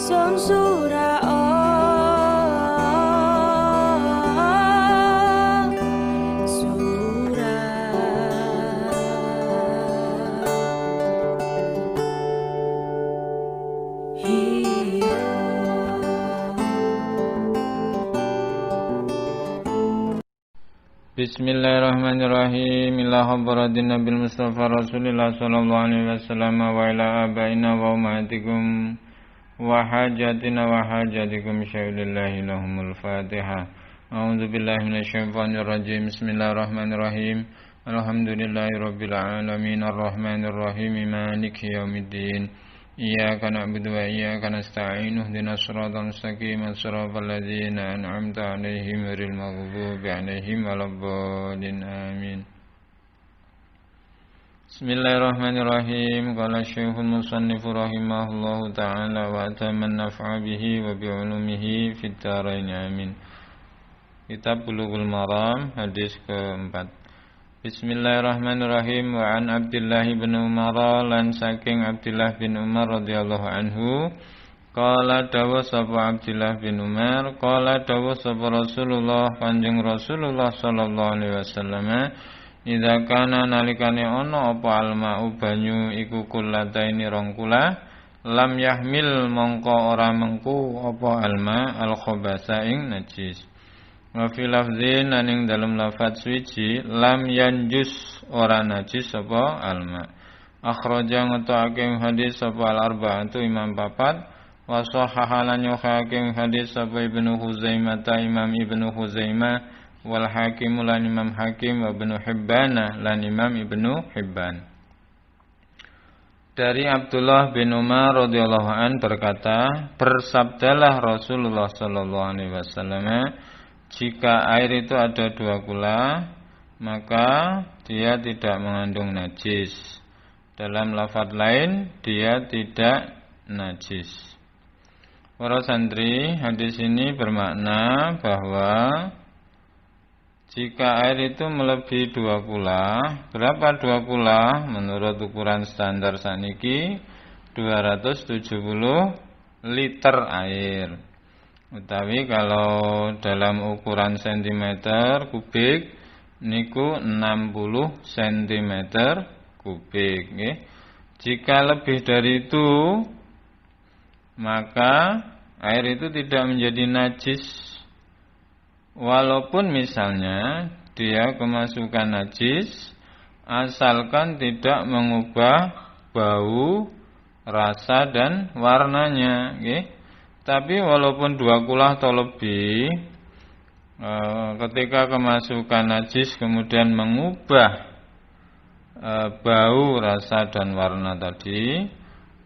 Sun Surah Bismillahirrahmanirrahim. Ila hadratin Nabil Mustafa Rasulillah sallallahu alaihi wasallam wa ila abaina wa ummatikum wa hajatina wa hajatikum syai'ulillahi lahumul Fatihah. A'udzu billahi minasyaitonir rajim. Bismillahirrahmanirrahim. Alhamdulillahirabbil alamin arrahmanir rahim maliki yaumiddin. Iyyaka na'budu wa iyyaka nasta'in ihdinas siratal mustaqim siratal ladzina an'amta 'alaihim ghairil maghdubi 'alaihim waladdallin amin. Bismillahirrahmanirrahim. Qala Syekhul Musannif rahimahullahu ta'ala wa ataman naf'a bihi wa bi 'ulumihi fid dharain amin. Kitab Bulughul Maram hadis keempat. Bismillahirrahmanirrahim. Wa an Abdullah bin Umar lan saking Abdullah bin Umar radhiyallahu anhu qala dawa sapa Abdullah bin Umar qala dawa sapa Rasulullah Kanjeng Rasulullah sallallahu alaihi wasallam idza kana nalikane ana apa alma'u banyu iku kullataini rong kula lam yahmil mongko ora mengku apa alma al khabasa ing najis. Wa fi lafzin aning dalam lafaz suci lam yanjus ora najis apa alma. Akhraja ngetokake hadis sapa al arba'atu imam papat wa sahahalan yuhaqim hadis sapa Ibnu Huzaimah imam Ibnu Huzaimah wal Hakim lan imam Hakim wa Ibnu Hibban lan imam Ibnu Hibban. Dari Abdullah bin Umar radhiyallahu an berkata, bersabdalah Rasulullah sallallahu alaihi wasallam, jika air itu ada dua kula, maka dia tidak mengandung najis. Dalam lafaz lain, dia tidak najis. Para santri, hadis ini bermakna bahwa jika air itu melebihi dua kula, berapa dua kula? Menurut ukuran standar saniki 270 liter air. Utawi kalau dalam ukuran sentimeter kubik niku 60 cm kubik nggih. Jika lebih dari itu maka air itu tidak menjadi najis. Walaupun misalnya dia kemasukan najis asalkan tidak mengubah bau, rasa dan warnanya nggih. Tapi walaupun dua kula atau lebih, ketika kemasukan najis kemudian mengubah bau, rasa dan warna tadi,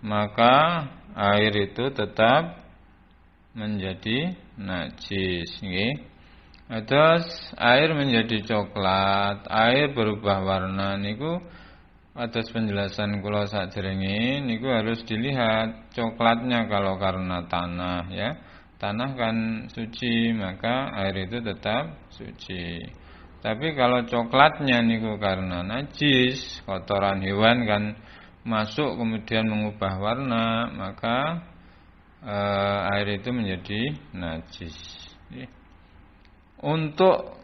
maka air itu tetap menjadi najis. Terus air menjadi coklat, air berubah warna niku. Atas penjelasan kula sakjroning niku harus dilihat coklatnya kalau karena tanah ya. Tanah kan suci, maka air itu tetap suci. Tapi kalau coklatnya niku karena najis, kotoran hewan kan masuk kemudian mengubah warna, maka air itu menjadi najis. Untuk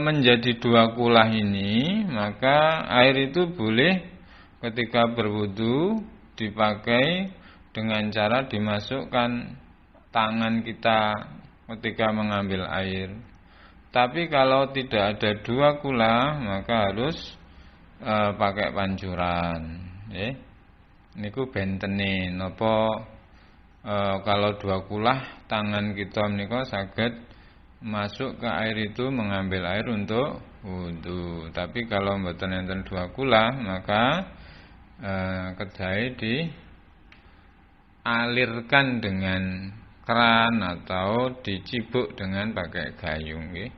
menjadi dua kulah ini, maka air itu boleh ketika berwudu dipakai dengan cara dimasukkan tangan kita ketika mengambil air. Tapi kalau tidak ada dua kulah, maka harus pakai pancuran. Niku bentene napa kalau dua kulah tangan kita menika saged masuk ke air itu mengambil air untuk wudu. Tapi kalau mboten enten dua kula, maka kedahe dialirkan dengan keran atau dicibuk dengan pakai gayung nggih.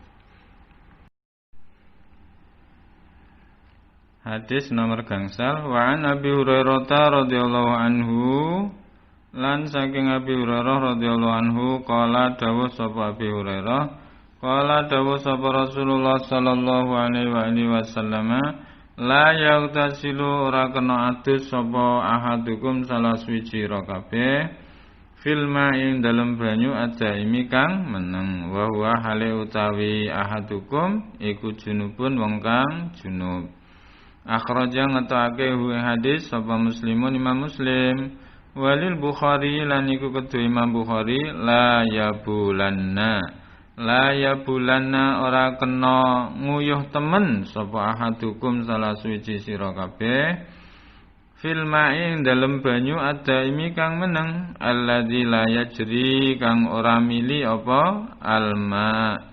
Hadis nomor gangsal wa an Abi Hurairah radhiyallahu anhu lan saking Abi Hurairah radhiyallahu anhu qala dawuh sapa Abi Hurairah qala dawuh sapa Rasulullah sallallahu alaihi wasallam la yaghtasilu ora kena adus sapa ahadukum salah suci ira kabeh filma ing dalem banyu ajaimi kang meneng wa huwa hale utawi ahadukum iku junubun wong kang junub. Akhraja ngetokake hadis sapa Muslimun Imam Muslim walil Bukhari lan iku kedue Imam Bukhari la yabulanna ora kena nguyuh temen sapa ahadukum salah suci sira kabeh fil ma'i dalem banyu adaimi kang meneng alladzi la yajri kang ora mili apa alma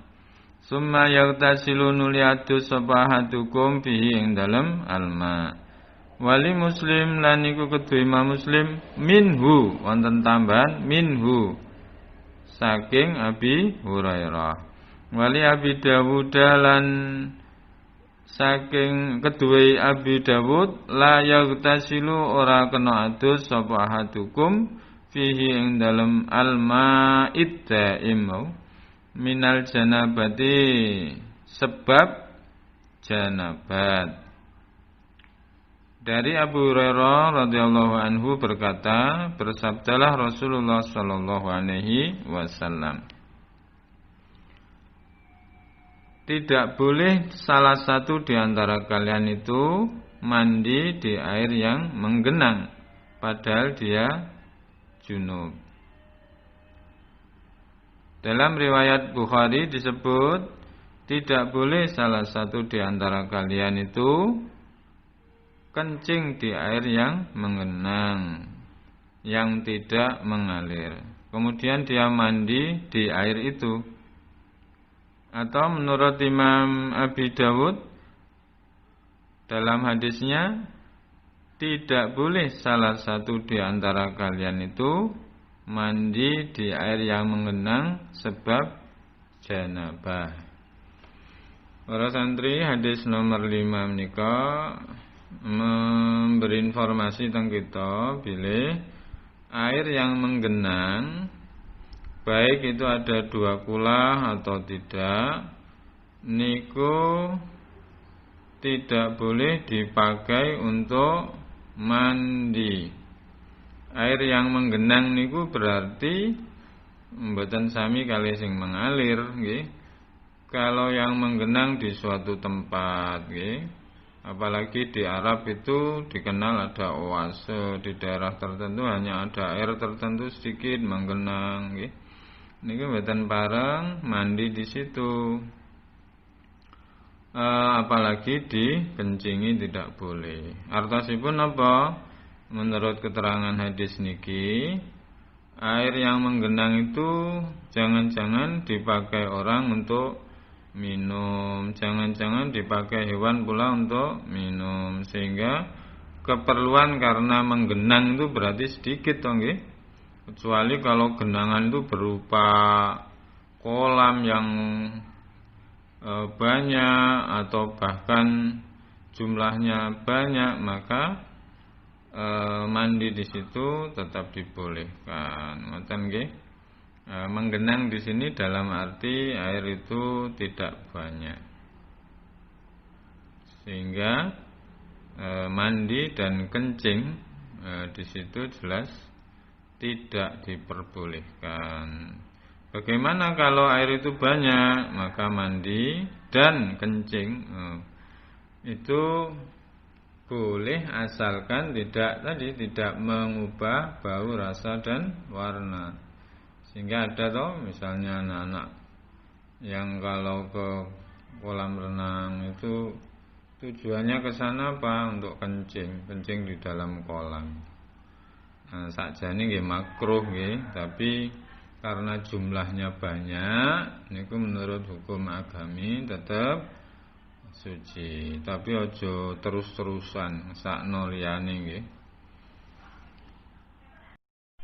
summa yaghtasilu nuli adus sapa ahadukum fihi ing dalem alma wali Muslim lan iku kedue Imam Muslim minhu wonten tambahan minhu saking Abi Hurairah wali Abi Dawud lan saking kedue Abi Dawud la yaghtasilu ora kena adus sapa ahadukum fihi ing dalem alma'id daim minal janabati sebab janabat. Dari Abu Hurairah radhiyallahu anhu berkata, bersabdalah Rasulullah sallallahu alaihi wasallam, tidak boleh salah satu di antara kalian itu mandi di air yang menggenang padahal dia junub. Dalam riwayat Bukhari disebut tidak boleh salah satu di antara kalian itu kencing di air yang menggenang, yang tidak mengalir. Kemudian dia mandi di air itu. Atau menurut Imam Abi Dawud dalam hadisnya tidak boleh salah satu di antara kalian itu mandi di air yang menggenang sebab janabah. Para santri hadis nomor 5 menika memberi informasi tentang kita bilih air yang menggenang baik itu ada dua kulah atau tidak niku tidak boleh dipakai untuk mandi. Air yang menggenang niku berarti mboten sami kali sing mengalir nggih. Kalau yang menggenang di suatu tempat nggih, apalagi di Arab itu dikenal ada oase, di daerah tertentu hanya ada air tertentu sedikit menggenang nggih. Niki mboten pareng mandi di situ. Apalagi dikencingi tidak boleh. Artosipun apa? Menurut keterangan hadis niki, air yang menggenang itu jangan-jangan dipakai orang untuk minum, jangan-jangan dipakai hewan pula untuk minum, sehingga keperluan karena menggenang itu berarti sedikit toh nggih. Kecuali kalau genangan itu berupa kolam yang banyak atau bahkan jumlahnya banyak, maka mandi di situ tetap dibolehkan. Ngoten nggih. Menggenang di sini dalam arti air itu tidak banyak, sehingga mandi dan kencing di situ jelas tidak diperbolehkan. Bagaimana kalau air itu banyak? Maka mandi dan kencing itu boleh asalkan tidak mengubah bau, rasa dan warna. Sehingga ada toh misalnya anak-anak yang kalau ke kolam renang itu tujuannya ke sana apa? Untuk kencing di dalam kolam. Nah, sakjane nggih makruh nggih, tapi karena jumlahnya banyak niku menurut hukum agami tetap suci. Tapi ojo terus-terusan sakno liyane nggih.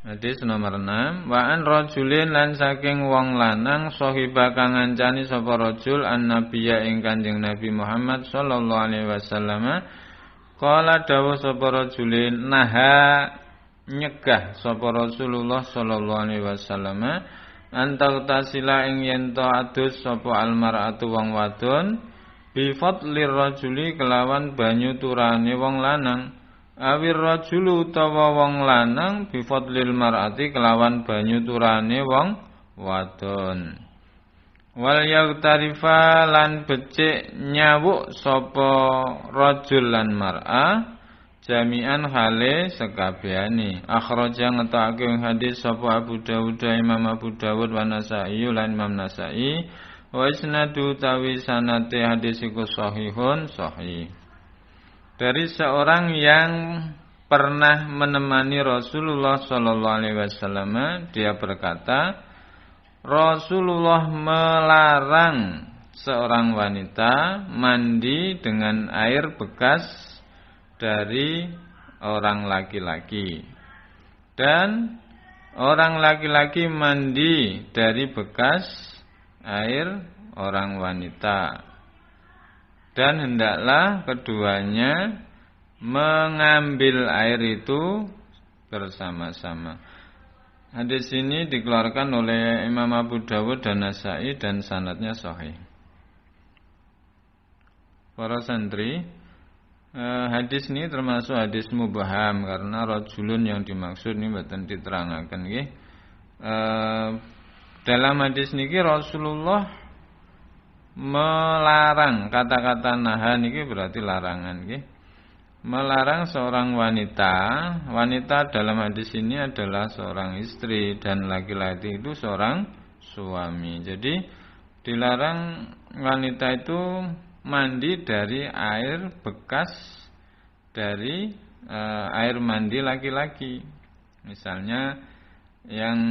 Hadis nomor 6, wa an rajulin lan saking wong lanang sahiba kang ngancani sapa rajul annabiyya ing Kanjeng Nabi Muhammad sallallahu alaihi wasallam qala dawuh sapa rajulin naha nyegah sapa Rasulullah sallallahu alaihi wasallam antar tasila ing yen to adus sapa almar'atu wong wadon bi fadlir rajuli kelawan banyu turane wong lanang awir rajulu utawa wong lanang bi fadlil mar'ati kelawan banyu turane wong wadon. Wal yagtarifa lan becik nyawuk sapa rajul lan mar'ah jami'an hale sekabehane. Akhraja ngetake hadis sapa Abu Dawud, Imam Abu Dawud wa Nasa'i lan Imam Nasa'i. Wa isnadu tawi sanate hadis iku sahihun sahih. Dari seorang yang pernah menemani Rasulullah sallallahu alaihi wasallam, dia berkata, Rasulullah melarang seorang wanita mandi dengan air bekas dari orang laki-laki, dan orang laki-laki mandi dari bekas air orang wanita, dan hendaklah keduanya mengambil air itu bersama-sama. Hadis ini dikeluarkan oleh Imam Abu Dawud dan Nasa'i dan sanadnya sahih. Para santri, hadis ini termasuk hadis mubham karena rajulun yang dimaksud ini mboten diterangaken nggih. Dalam hadis niki Rasulullah melarang, kata-kata nahan niki berarti larangan nggih. Melarang seorang wanita. Wanita dalam hadis ini adalah seorang istri dan laki-laki itu seorang suami. Jadi dilarang wanita itu mandi dari air bekas dari air mandi laki-laki. Misalnya yang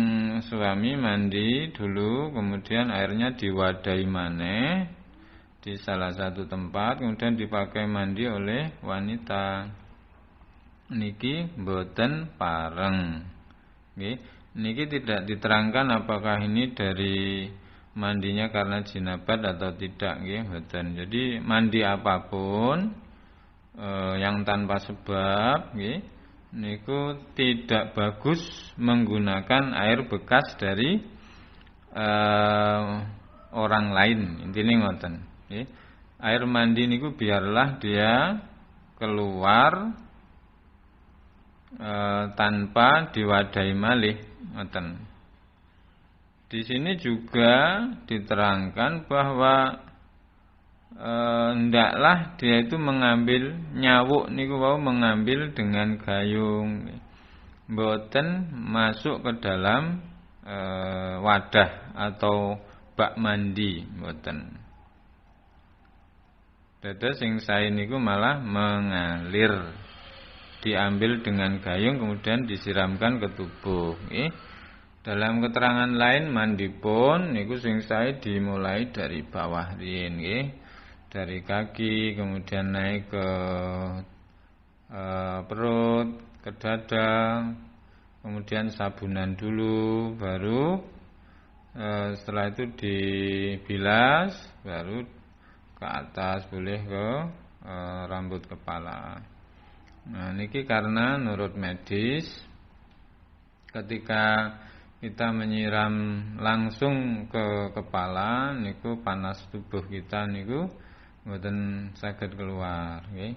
suami mandi dulu, kemudian airnya diwadahi maneh di salah satu tempat, kemudian dipakai mandi oleh wanita. Niki boten pareng. Nggih, niki tidak diterangkan apakah ini dari mandinya karena jinabat atau tidak, nggih, boten. Jadi mandi apapun yang tanpa sebab, nggih, niku tidak bagus menggunakan air bekas dari orang lain. Intinya ngoten. Air mandi niku biarlah dia keluar tanpa diwadahi malih. Ngoten. Di sini juga diterangkan bahwa hendaklah dia itu mengambil nyawuk niku wau mengambil dengan gayung, mboten masuk ke dalam wadah atau bak mandi, mboten. Dados sing sae niku malah mengalir, diambil dengan gayung kemudian disiramkan ke tubuh, nggih. Dalam keterangan lain mandi pun niku sing sae dimulai dari bawah riyin, nggih. Dari kaki kemudian naik ke perut, ke dada, kemudian sabunan dulu, baru setelah itu dibilas, baru ke atas, boleh ke rambut kepala. Nah niki karena menurut medis ketika kita menyiram langsung ke kepala niku panas tubuh kita niku mboten saged keluar, nggih.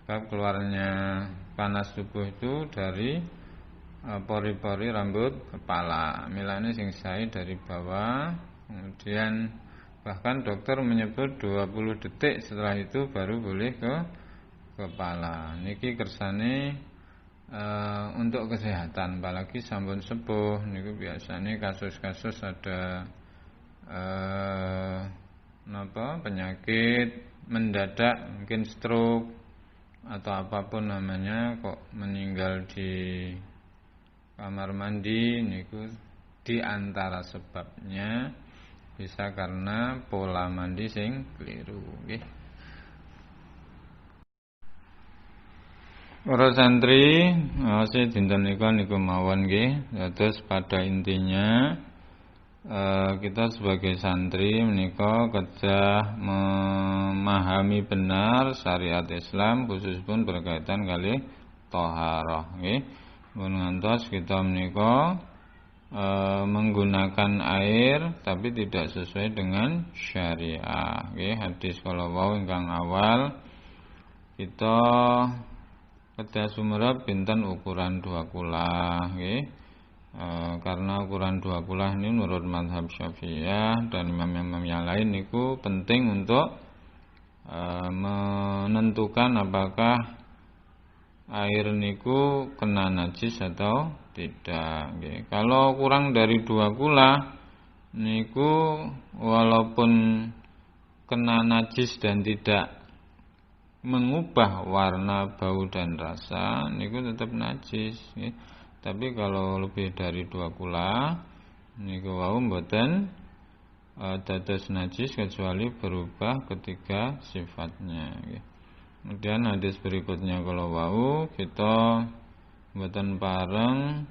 Sebab keluarnya panas tubuh itu dari pori-pori rambut kepala. Milane sing sae dari bawah, kemudian bahkan dokter menyebut 20 detik setelah itu baru boleh ke kepala. Niki kersane untuk kesehatan, apalagi sampun sepuh niku biasanya kasus-kasus ada penyakit mendadak, mungkin stroke atau apapun namanya, kok meninggal di kamar mandi niku di antara sebabnya bisa karena pola mandi sing keliru, nggih. Para santri, awase dinten niku mawon nggih. Terus pada intinya kita sebagai santri menika kedah memahami benar syariat Islam, khususipun berkaitan kali thaharah, nggih. Mun ngantos kita menika menggunakan air tapi tidak sesuai dengan syariah, nggih. Hadis kala wau ingkang awal kita kedah sumerep pinten ukuran 2 kula nggih. Karena ukuran 2 kula ini menurut mazhab Syafi'iyah dan imam-imam yang lain niku penting untuk menentukan apakah air niku kena najis atau tidak nggih. Kalau kurang dari 2 kula niku walaupun kena najis dan tidak mengubah warna, bau dan rasa niku tetap najis nggih. Tapi kalau lebih dari 2 kula niku wau mboten dados najis kecuali berubah ketiga sifatnya nggih. Kemudian hadis berikutnya kalau wau kita mboten pareng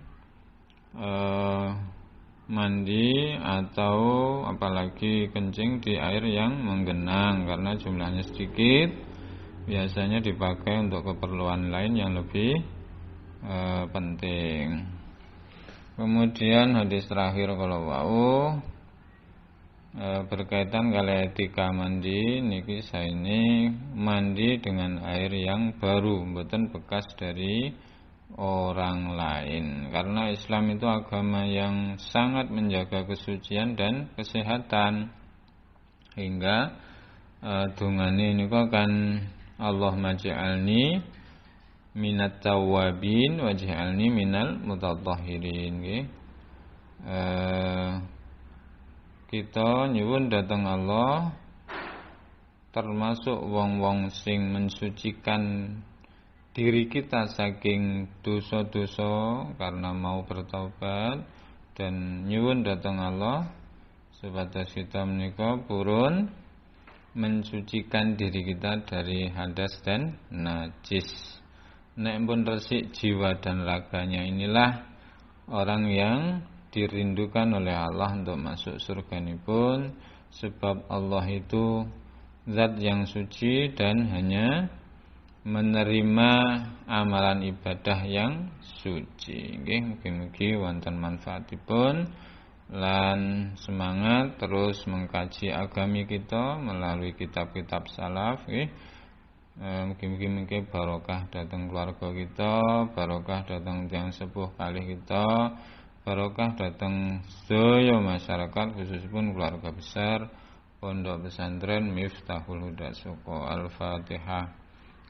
mandi atau apalagi kencing di air yang menggenang karena jumlahnya sedikit, biasanya dipakai untuk keperluan lain yang lebih penting. Kemudian hadis terakhir kalau wau berkaitan kali etika mandi niki saini mandi dengan air yang baru mboten bekas dari orang lain, karena Islam itu agama yang sangat menjaga kesucian dan kesehatan hingga dungane niku kan Allahumma ja'alni minat tawabin waj'alni minal mutatahhirin nggih. Kita nyuwun dhateng Allah termasuk wong-wong sing mensucikan diri kita saking dosa-dosa karena mau bertaubat, dan nyuwun dhateng Allah supados kita menika purun mensucikan diri kita dari hadas dan najis. Nek pun resik jiwa dan raganya, inilah orang yang dirindukan oleh Allah untuk masuk surganipun, sebab Allah itu zat yang suci dan hanya menerima amalan ibadah yang suci. Nggih, mugi-mugi wonten manfaatipun lan semangat terus mengkaji agami kita melalui kitab-kitab salaf nggih. Mugi-mugi barokah datang keluarga kita, barokah datang tiyang sepuh kalih kita, barokah datang sedaya masyarakat khususipun keluarga besar Pondok Pesantren Miftahul Huda Suko. Al-Fatihah.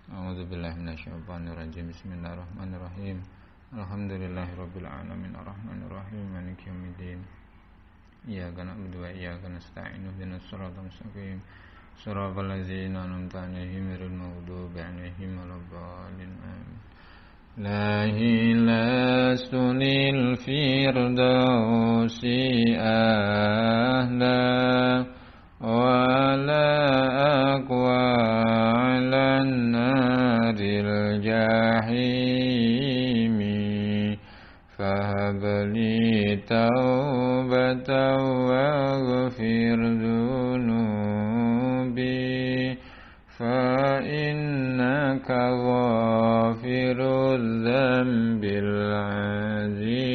A'udzubillahi minasyaitonirrajim. Bismillahirrahmanirrahim. Alhamdulillahirabbil alamin arrahmanirrahim maliki yaumiddin. Iyyaka na'budu wa iyyaka nasta'in ihdinas siratal mustaqim. Shiratal ladzina an'amta 'alaihim ghairil maghdubi 'alaihim waladdallin. La ilaha sunil firdausi ahla wa la aqwa 'alan naril jahimi fahabli taubatan waghfir dhunubi fa innaka ghafirul dzambil azimi.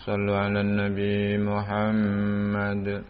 Sallu ala nabi Muhammad.